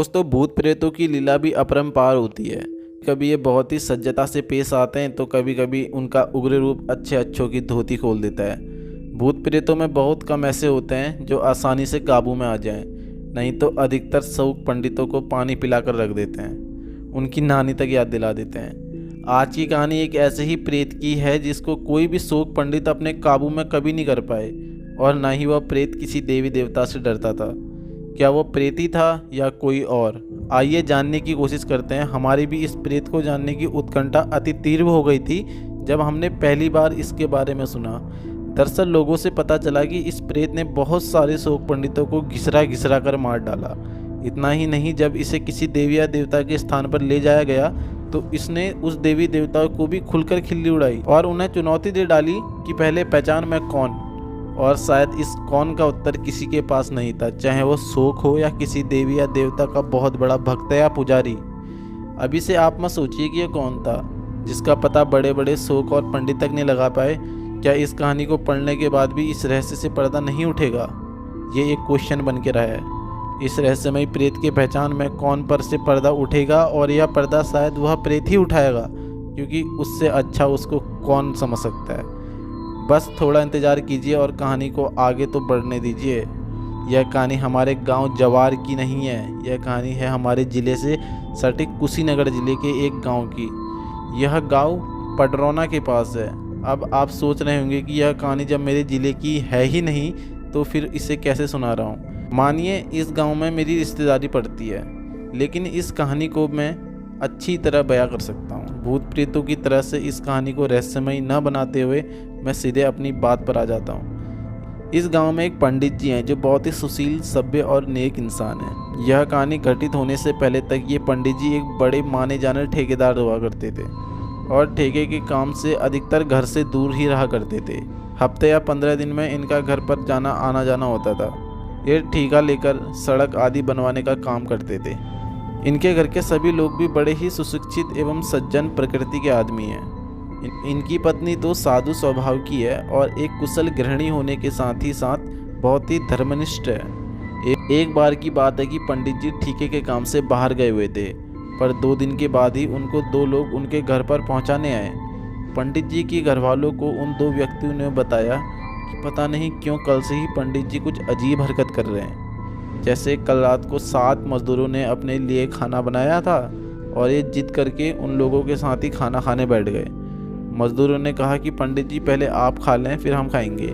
दोस्तों, भूत प्रेतों की लीला भी अपरंपार होती है। कभी ये बहुत ही सज्जता से पेश आते हैं तो कभी कभी उनका उग्र रूप अच्छे अच्छों की धोती खोल देता है। भूत प्रेतों में बहुत कम ऐसे होते हैं जो आसानी से काबू में आ जाएं, नहीं तो अधिकतर शौक पंडितों को पानी पिलाकर रख देते हैं, उनकी नानी तक याद दिला देते हैं। आज की कहानी एक ऐसे ही प्रेत की है जिसको कोई भी शौक पंडित अपने काबू में कभी नहीं कर पाए, और ना ही वह प्रेत किसी देवी देवता से डरता था। क्या वो प्रेत ही था या कोई और? आइए जानने की कोशिश करते हैं। हमारी भी इस प्रेत को जानने की उत्कंठा अति तीव्र हो गई थी जब हमने पहली बार इसके बारे में सुना। दरअसल लोगों से पता चला कि इस प्रेत ने बहुत सारे शौक पंडितों को घिसरा घिसरा कर मार डाला। इतना ही नहीं, जब इसे किसी देवी या देवता के स्थान पर ले जाया गया तो इसने उस देवी देवता को भी खुलकर खिल्ली उड़ाई और उन्हें चुनौती दे डाली कि पहले पहचान मैं कौन। और शायद इस कौन का उत्तर किसी के पास नहीं था, चाहे वो शौक हो या किसी देवी या देवता का बहुत बड़ा भक्त या पुजारी। अभी से आप मत सोचिए कि ये कौन था जिसका पता बड़े बड़े शौक और पंडित तक नहीं लगा पाए। क्या इस कहानी को पढ़ने के बाद भी इस रहस्य से पर्दा नहीं उठेगा? ये एक क्वेश्चन बन के रहा है। इस रहस्यमयी प्रेत के पहचान में कौन पर से पर्दा उठेगा, और यह पर्दा शायद वह प्रेत ही उठाएगा, क्योंकि उससे अच्छा उसको कौन समझ सकता है। बस थोड़ा इंतज़ार कीजिए और कहानी को आगे तो बढ़ने दीजिए। यह कहानी हमारे गांव जवार की नहीं है, यह कहानी है हमारे ज़िले से सटे कुशीनगर ज़िले के एक गांव की। यह गांव पडरौना के पास है। अब आप सोच रहे होंगे कि यह कहानी जब मेरे ज़िले की है ही नहीं तो फिर इसे कैसे सुना रहा हूँ। मानिए इस गाँव में मेरी रिश्तेदारी पड़ती है, लेकिन इस कहानी को मैं अच्छी तरह बयां कर सकता हूँ। भूत प्रेतों की तरह से इस कहानी को रहस्यमयी न बनाते हुए मैं सीधे अपनी बात पर आ जाता हूँ। इस गांव में एक पंडित जी हैं जो बहुत ही सुशील, सभ्य और नेक इंसान हैं। यह कहानी घटित होने से पहले तक ये पंडित जी एक बड़े माने जाने ठेकेदार हुआ करते थे और ठेके के काम से अधिकतर घर से दूर ही रहा करते थे। हफ्ते या 15 दिन में इनका घर पर जाना आना जाना होता था। ये ठेका लेकर सड़क आदि बनवाने का काम करते थे। इनके घर के सभी लोग भी बड़े ही सुशिक्षित एवं सज्जन प्रकृति के आदमी हैं। इनकी पत्नी तो साधु स्वभाव की है और एक कुशल गृहिणी होने के साथ ही साथ बहुत ही धर्मनिष्ठ है। एक बार की बात है कि पंडित जी ठेके के काम से बाहर गए हुए थे, पर 2 दिन के बाद ही उनको 2 लोग उनके घर पर पहुंचाने आए। पंडित जी के घरवालों को उन 2 व्यक्तियों ने बताया कि पता नहीं क्यों कल से ही पंडित जी कुछ अजीब हरकत कर रहे हैं। जैसे कल रात को 7 मजदूरों ने अपने लिए खाना बनाया था और ये जिद करके उन लोगों के साथ ही खाना खाने बैठ गए। मजदूरों ने कहा कि पंडित जी पहले आप खा लें फिर हम खाएंगे,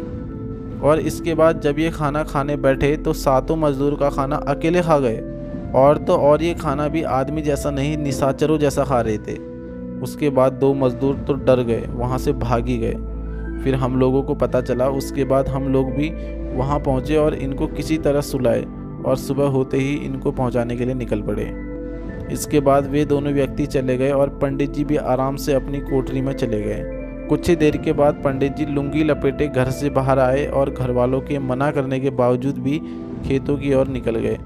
और इसके बाद जब ये खाना खाने बैठे तो 7 मजदूर का खाना अकेले खा गए। और तो और ये खाना भी आदमी जैसा नहीं, निशाचरों जैसा खा रहे थे। उसके बाद 2 मजदूर तो डर गए, वहाँ से भाग ही गए। फिर हम लोगों को पता चला। उसके बाद हम लोग भी वहाँ पहुँचे और इनको किसी तरह सुलाए और सुबह होते ही इनको पहुँचाने के लिए निकल पड़े। इसके बाद वे दोनों व्यक्ति चले गए और पंडित जी भी आराम से अपनी कोठरी में चले गए। कुछ ही देर के बाद पंडित जी लुंगी लपेटे घर से बाहर आए और घर वालों के मना करने के बावजूद भी खेतों की ओर निकल गए।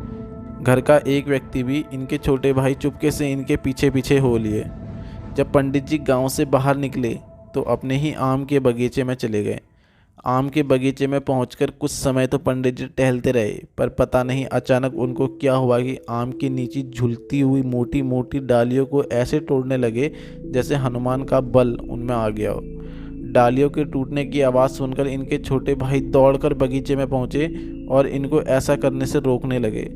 घर का एक व्यक्ति भी, इनके छोटे भाई, चुपके से इनके पीछे पीछे हो लिए। जब पंडित जी गांव से बाहर निकले तो अपने ही आम के बगीचे में चले गए। आम के बगीचे में पहुंचकर कुछ समय तो पंडित जी टहलते रहे, पर पता नहीं अचानक उनको क्या हुआ कि आम के नीचे झूलती हुई मोटी मोटी डालियों को ऐसे तोड़ने लगे जैसे हनुमान का बल उनमें आ गया हो। डालियों के टूटने की आवाज़ सुनकर इनके छोटे भाई दौड़कर बगीचे में पहुंचे और इनको ऐसा करने से रोकने लगे।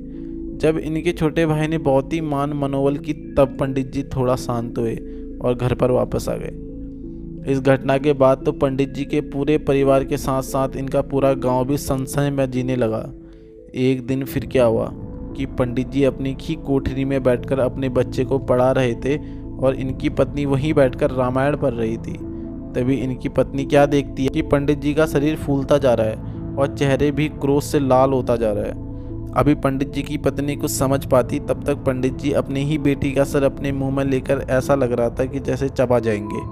जब इनके छोटे भाई ने बहुत ही मान मनोबल की, तब पंडित जी थोड़ा शांत हुए और घर पर वापस आ गए। इस घटना के बाद तो पंडित जी के पूरे परिवार के साथ साथ इनका पूरा गांव भी संशय में जीने लगा। एक दिन फिर क्या हुआ कि पंडित जी अपनी ही कोठरी में बैठकर अपने बच्चे को पढ़ा रहे थे और इनकी पत्नी वहीं बैठकर रामायण पढ़ रही थी। तभी इनकी पत्नी क्या देखती है कि पंडित जी का शरीर फूलता जा रहा है और चेहरे भी क्रोध से लाल होता जा रहा है। अभी पंडित जी की पत्नी कुछ समझ पाती तब तक पंडित जी अपनी ही बेटी का सर अपने मुँह में लेकर ऐसा लग रहा था कि जैसे चबा जाएंगे,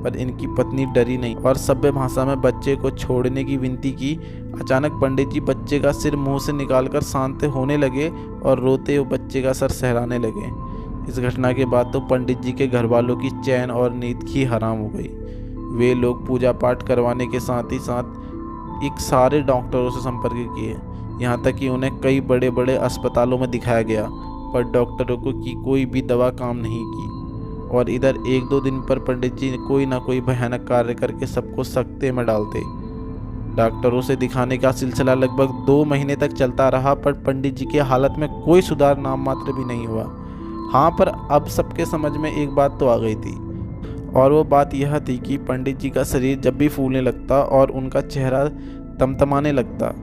पर इनकी पत्नी डरी नहीं और सभ्य भाषा में बच्चे को छोड़ने की विनती की। अचानक पंडित जी बच्चे का सिर मुंह से निकालकर शांत होने लगे और रोते हुए बच्चे का सर सहलाने लगे। इस घटना के बाद तो पंडित जी के घर वालों की चैन और नींद ही हराम हो गई। वे लोग पूजा पाठ करवाने के साथ ही साथ एक सारे डॉक्टरों से संपर्क किए, यहाँ तक कि उन्हें कई बड़े बड़े अस्पतालों में दिखाया गया, पर डॉक्टरों को की कोई भी दवा काम नहीं की। और इधर 1-2 दिन पर पंडित जी कोई ना कोई भयानक कार्य करके सबको सकते में डालते। डॉक्टरों से दिखाने का सिलसिला लगभग 2 महीने तक चलता रहा, पर पंडित जी की हालत में कोई सुधार नाम मात्र भी नहीं हुआ। हाँ, पर अब सबके समझ में एक बात तो आ गई थी, और वो बात यह थी कि पंडित जी का शरीर जब भी फूलने लगता और उनका चेहरा तमतमाने लगता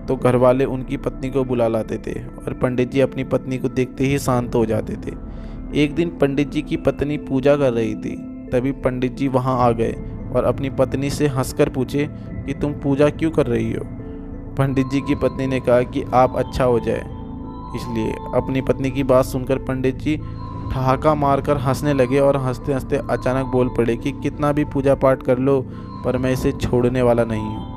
तो घर वाले उनकी पत्नी को बुला लाते थे, और पंडित जी अपनी पत्नी को देखते ही शांत हो जाते थे। एक दिन पंडित जी की पत्नी पूजा कर रही थी, तभी पंडित जी वहाँ आ गए और अपनी पत्नी से हंसकर पूछे कि तुम पूजा क्यों कर रही हो। पंडित जी की पत्नी ने कहा कि आप अच्छा हो जाए इसलिए। अपनी पत्नी की बात सुनकर पंडित जी ठहाका मारकर हंसने लगे और हंसते हंसते अचानक बोल पड़े कि कितना भी पूजा पाठ कर लो, पर मैं इसे छोड़ने वाला नहीं हूँ।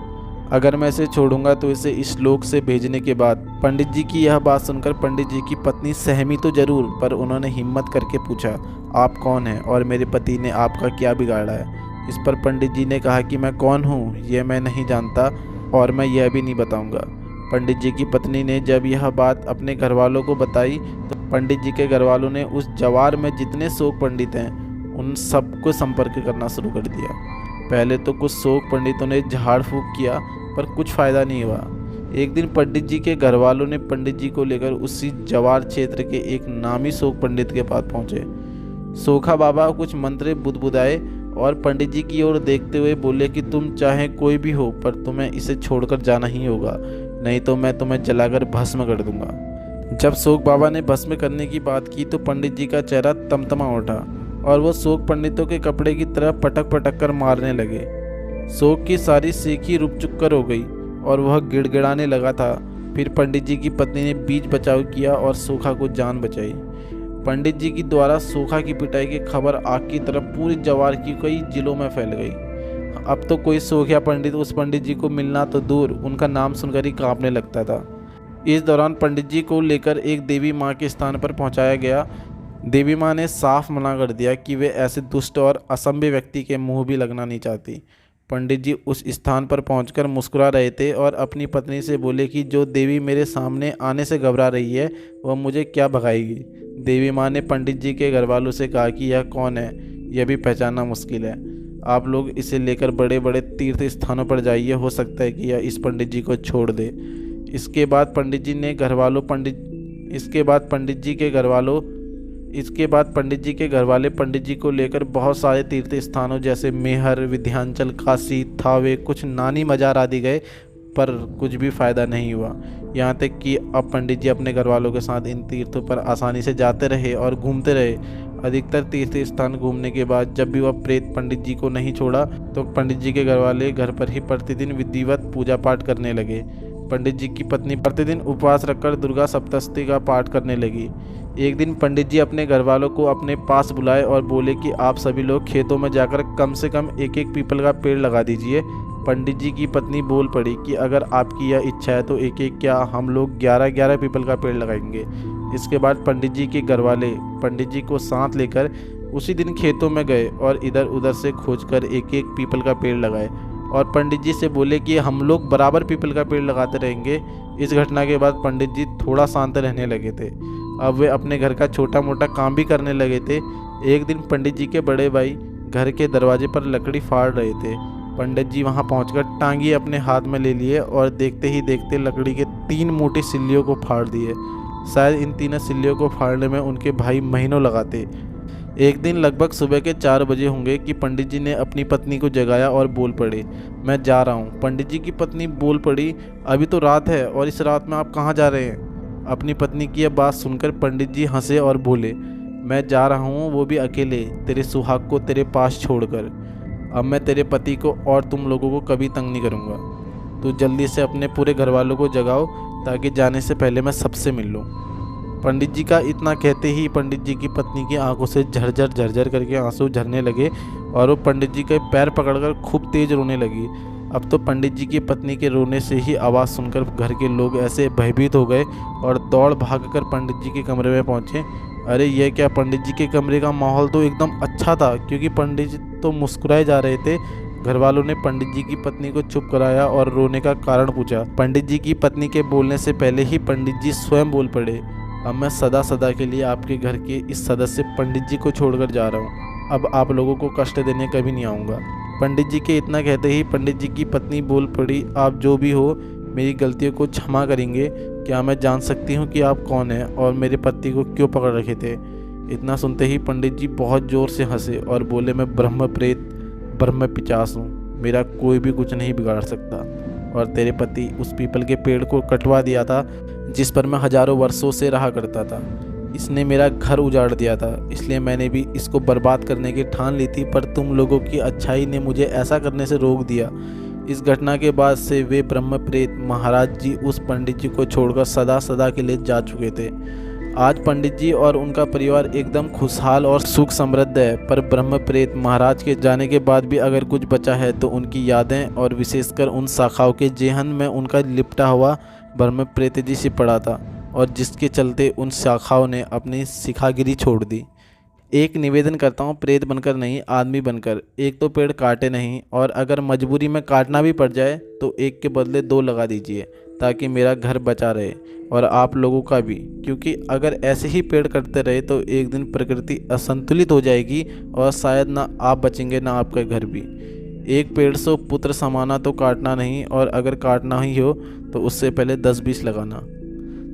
अगर मैं इसे छोड़ूंगा तो इसे इस लोक से भेजने के बाद। पंडित जी की यह बात सुनकर पंडित जी की पत्नी सहमी तो जरूर, पर उन्होंने हिम्मत करके पूछा, आप कौन हैं और मेरे पति ने आपका क्या बिगाड़ा है। इस पर पंडित जी ने कहा कि मैं कौन हूँ ये मैं नहीं जानता और मैं यह भी नहीं बताऊंगा। पंडित जी की पत्नी ने जब यह बात अपने घर वालों को बताई तो पंडित जी के घर वालों ने उस जवार में जितने शोक पंडित हैं उन सबको संपर्क करना शुरू कर दिया। पहले तो कुछ शोक पंडितों ने झाड़ फूंक किया, पर कुछ फ़ायदा नहीं हुआ। एक दिन पंडित जी के घर वालों ने पंडित जी को लेकर उसी जवार क्षेत्र के एक नामी शोक पंडित के पास पहुंचे। सोखा बाबा कुछ मंत्र बुदबुदाए और पंडित जी की ओर देखते हुए बोले कि तुम चाहे कोई भी हो, पर तुम्हें इसे छोड़कर जाना ही होगा, नहीं तो मैं तुम्हें जलाकर भस्म कर दूंगा। जब शोक बाबा ने भस्म करने की बात की तो पंडित जी का चेहरा तमतमा उठा और वो शोक पंडितों के कपड़े की तरह पटक पटक कर मारने लगे। शोक की सारी सेखी रुक चुक्कर हो गई और वह गिड़गिड़ाने लगा था। फिर पंडित जी की पत्नी ने बीच बचाव किया और सोखा को जान बचाई। पंडित जी की द्वारा सोखा की पिटाई की खबर आग की तरह पूरी जवार की कई जिलों में फैल गई। अब तो कोई सोखिया पंडित उस पंडित जी को मिलना तो दूर, उनका नाम सुनकर ही कांपने लगता था। इस दौरान पंडित जी को लेकर एक देवी माँ के स्थान पर पहुंचाया गया। देवी माँ ने साफ मना कर दिया कि वे ऐसे दुष्ट और असभ्य व्यक्ति के मुंह भी लगना नहीं चाहती। पंडित जी उस स्थान पर पहुंचकर मुस्कुरा रहे थे और अपनी पत्नी से बोले कि जो देवी मेरे सामने आने से घबरा रही है वह मुझे क्या भगाएगी। देवी माँ ने पंडित जी के घर वालों से कहा कि यह कौन है यह भी पहचानना मुश्किल है, आप लोग इसे लेकर बड़े बड़े तीर्थ स्थानों पर जाइए, हो सकता है कि यह इस पंडित जी को छोड़ दे। इसके बाद पंडित जी के घर वाले पंडित जी को लेकर बहुत सारे तीर्थ स्थानों जैसे मेहर, विंध्याचल, काशी, थावे, कुछ नानी मजार आदि गए, पर कुछ भी फायदा नहीं हुआ। यहाँ तक कि अब पंडित जी अपने घर वालों के साथ इन तीर्थों पर आसानी से जाते रहे और घूमते रहे। अधिकतर तीर्थ स्थान घूमने के बाद जब भी वह प्रेत पंडित जी को नहीं छोड़ा तो पंडित जी के घर वाले घर पर ही प्रतिदिन विधिवत पूजा पाठ करने लगे। पंडित जी की पत्नी प्रतिदिन उपवास रखकर दुर्गा सप्तशती का पाठ करने लगी। एक दिन पंडित जी अपने घर वालों को अपने पास बुलाए और बोले कि आप सभी लोग खेतों में जाकर कम से कम एक एक पीपल का पेड़ लगा दीजिए। पंडित जी की पत्नी बोल पड़ी कि अगर आपकी यह इच्छा है तो एक एक क्या, हम लोग 11-11 पीपल का पेड़ लगाएंगे। इसके बाद पंडित जी के घर वाले पंडित जी को साथ लेकर उसी दिन खेतों में गए और इधर उधर से खोजकर एक एक पीपल का पेड़ लगाए और पंडित जी से बोले कि हम लोग बराबर पीपल का पेड़ लगाते रहेंगे। इस घटना के बाद पंडित जी थोड़ा शांत रहने लगे थे। अब वे अपने घर का छोटा मोटा काम भी करने लगे थे। एक दिन पंडित जी के बड़े भाई घर के दरवाजे पर लकड़ी फाड़ रहे थे। पंडित जी वहां पहुंचकर टांगी अपने हाथ में ले लिए और देखते ही देखते लकड़ी के 3 मोटी सिल्लियों को फाड़ दिए। शायद इन 3 सिल्लियों को फाड़ने में उनके भाई महीनों लगाते। एक दिन लगभग सुबह के 4 बजे होंगे कि पंडित जी ने अपनी पत्नी को जगाया और बोल पड़े, मैं जा रहा हूँ। पंडित जी की पत्नी बोल पड़ी, अभी तो रात है और इस रात में आप कहाँ जा रहे हैं। अपनी पत्नी की यह बात सुनकर पंडित जी हंसे और बोले, मैं जा रहा हूँ वो भी अकेले, तेरे सुहाग को तेरे पास छोड़कर। अब मैं तेरे पति को और तुम लोगों को कभी तंग नहीं करूँगा। तो जल्दी से अपने पूरे घर वालों को जगाओ ताकि जाने से पहले मैं सबसे मिल लूँ। पंडित जी का इतना कहते ही पंडित जी की पत्नी की आंखों से झरझर करके आंसू झरने लगे और वो पंडित जी के पैर पकड़कर खूब तेज रोने लगी। अब तो पंडित जी की पत्नी के रोने से ही आवाज़ सुनकर घर के लोग ऐसे भयभीत हो गए और दौड़ भागकर पंडित जी के कमरे में पहुंचे। अरे यह क्या, पंडित जी के कमरे का माहौल तो एकदम अच्छा था क्योंकि पंडित जी तो मुस्कुराए जा रहे थे। घर वालों ने पंडित जी की पत्नी को चुप कराया और रोने का कारण पूछा। पंडित जी की पत्नी के बोलने से पहले ही पंडित जी स्वयं बोल पड़े, अब मैं सदा सदा के लिए आपके घर के इस सदस्य पंडित जी को छोड़कर जा रहा हूँ। अब आप लोगों को कष्ट देने कभी नहीं आऊँगा। पंडित जी के इतना कहते ही पंडित जी की पत्नी बोल पड़ी, आप जो भी हो मेरी गलतियों को क्षमा करेंगे। क्या मैं जान सकती हूँ कि आप कौन हैं और मेरे पति को क्यों पकड़ रखे थे? इतना सुनते ही पंडित जी बहुत ज़ोर से हंसे और बोले, मैं ब्रह्म प्रेत ब्रह्म पिशाच हूँ, मेरा कोई भी कुछ नहीं बिगाड़ सकता। और तेरे पति उस पीपल के पेड़ को कटवा दिया था जिस पर मैं हजारों वर्षों से रहा करता था। इसने मेरा घर उजाड़ दिया था, इसलिए मैंने भी इसको बर्बाद करने की ठान ली थी, पर तुम लोगों की अच्छाई ने मुझे ऐसा करने से रोक दिया। इस घटना के बाद से वे ब्रह्म प्रेत महाराज जी उस पंडित जी को छोड़कर सदा सदा के लिए जा चुके थे। आज पंडित जी और उनका परिवार एकदम खुशहाल और सुख समृद्ध है, पर ब्रह्म प्रेत महाराज के जाने के बाद भी अगर कुछ बचा है तो उनकी यादें और विशेषकर उन शाखाओं के जेहन में उनका लिपटा हुआ ब्रह्म प्रेत जी से पड़ा था, और जिसके चलते उन शाखाओं ने अपनी शिखागिरी छोड़ दी। एक निवेदन करता हूँ, प्रेत बनकर नहीं आदमी बनकर एक तो पेड़ काटे नहीं, और अगर मजबूरी में काटना भी पड़ जाए तो एक के बदले दो लगा दीजिए, ताकि मेरा घर बचा रहे और आप लोगों का भी। क्योंकि अगर ऐसे ही पेड़ कटते रहे तो एक दिन प्रकृति असंतुलित हो जाएगी और शायद ना आप बचेंगे ना आपका घर भी। एक पेड़ से पुत्र समाना तो काटना नहीं, और अगर काटना ही हो तो उससे पहले 10-20 लगाना।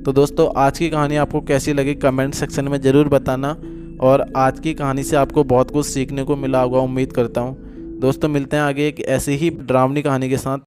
तो दोस्तों, आज की कहानी आपको कैसी लगी कमेंट सेक्शन में ज़रूर बताना, और आज की कहानी से आपको बहुत कुछ सीखने को मिला होगा उम्मीद करता हूँ। दोस्तों, मिलते हैं आगे एक ऐसी ही डरावनी कहानी के साथ।